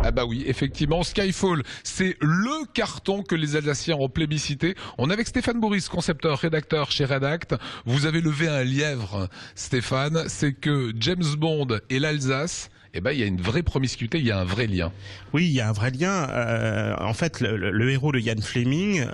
Ah bah oui, effectivement, Skyfall, c'est le carton que les Alsaciens ont plébiscité. On est avec Stéphane Bourris, concepteur, rédacteur chez Redact. Vous avez levé un lièvre, Stéphane, c'est que James Bond et l'Alsace, eh ben, il y a une vraie promiscuité, il y a un vrai lien. Oui, il y a un vrai lien. En fait, le héros de Ian Fleming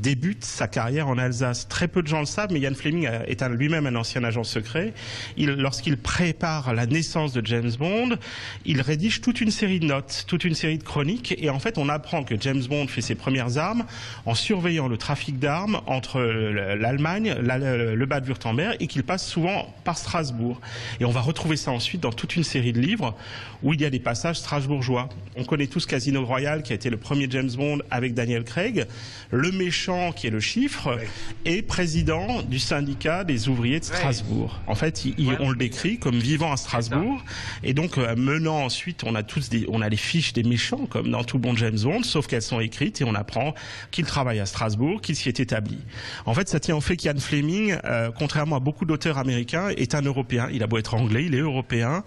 débute sa carrière en Alsace. Très peu de gens le savent, mais Ian Fleming est lui-même un ancien agent secret. Lorsqu'il prépare la naissance de James Bond, il rédige toute une série de notes, toute une série de chroniques, et en fait, on apprend que James Bond fait ses premières armes en surveillant le trafic d'armes entre l'Allemagne, le Bade-Wurtemberg, et qu'il passe souvent par Strasbourg. Et on va retrouver ça ensuite dans toute une série de livres où il y a des passages strasbourgeois. On connaît tous Casino Royale, qui a été le premier James Bond avec Daniel Craig. Le méchant, qui est le chiffre, est président du syndicat des ouvriers de Strasbourg. En fait, on le décrit comme vivant à Strasbourg. Et donc, menant ensuite, on a les fiches des méchants, comme dans tout bon James Bond, sauf qu'elles sont écrites et on apprend qu'il travaille à Strasbourg, qu'il s'y est établi. En fait, ça tient au fait qu'Ian Fleming, contrairement à beaucoup d'auteurs américains, est un Européen. Il a beau être anglais, il est européen.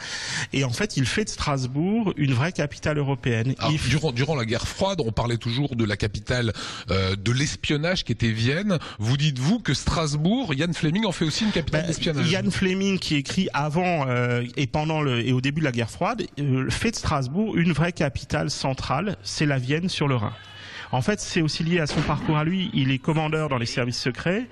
Et en fait, il fait de Strasbourg une vraie capitale européenne. Alors, durant la guerre froide, on parlait toujours de la capitale de l'espionnage qui était Vienne. Vous dites-vous que Strasbourg, Ian Fleming en fait aussi une capitale d'espionnage? Ian Fleming, qui écrit avant et au début de la guerre froide, fait de Strasbourg une vraie capitale centrale, c'est la Vienne sur le Rhin. En fait, c'est aussi lié à son parcours à lui. Il est commandeur dans les services secrets.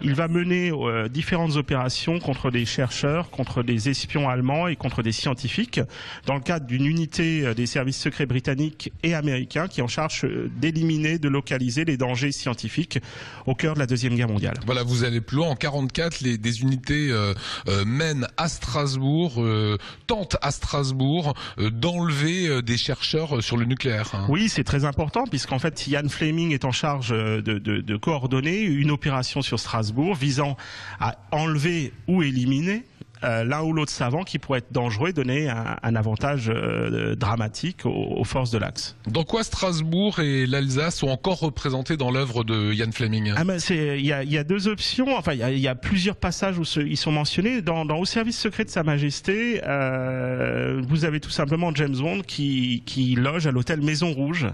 Il va mener différentes opérations contre des chercheurs, contre des espions allemands et contre des scientifiques, dans le cadre d'une unité des services secrets britanniques et américains qui est en charge d'éliminer, de localiser les dangers scientifiques au cœur de la Deuxième Guerre mondiale. Voilà, vous allez plus loin. En 1944, des unités mènent à Strasbourg, tentent à Strasbourg d'enlever des chercheurs sur le nucléaire. Hein. Oui, c'est très important puisqu'en fait, Ian Fleming est en charge de coordonner une opération sur Strasbourg visant à enlever ou éliminer l'un ou l'autre savant qui pourrait être dangereux et donner un avantage dramatique aux forces de l'Axe. Dans quoi Strasbourg et l'Alsace sont encore représentés dans l'œuvre de Ian Fleming? Il y a deux options, enfin il y a plusieurs passages où ils sont mentionnés. Au service secret de Sa Majesté, vous avez tout simplement James Bond qui loge à l'hôtel Maison Rouge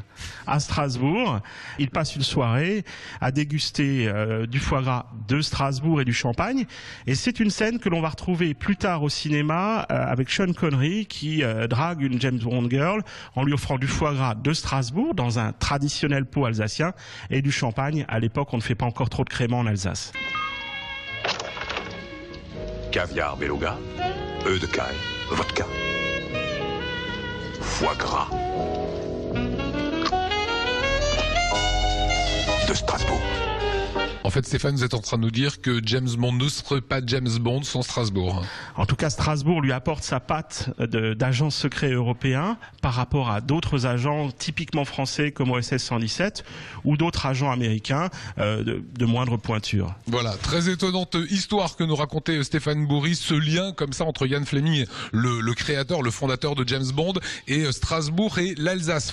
à Strasbourg. Il passe une soirée à déguster du foie gras de Strasbourg et du champagne, et c'est une scène que l'on va retrouver plus tard au cinéma avec Sean Connery qui drague une James Bond girl en lui offrant du foie gras de Strasbourg dans un traditionnel pot alsacien et du champagne. À l'époque, on ne fait pas encore trop de crémant en Alsace. Caviar beluga, œufs de caille, vodka, foie gras de Strasbourg. En fait, Stéphane, vous êtes en train de nous dire que James Bond ne serait pas James Bond sans Strasbourg. En tout cas, Strasbourg lui apporte sa patte d'agent secret européen par rapport à d'autres agents typiquement français comme OSS 117 ou d'autres agents américains de moindre pointure. Voilà, très étonnante histoire que nous racontait Stéphane Bourris, ce lien comme ça entre Ian Fleming, le créateur, le fondateur de James Bond, et Strasbourg et l'Alsace.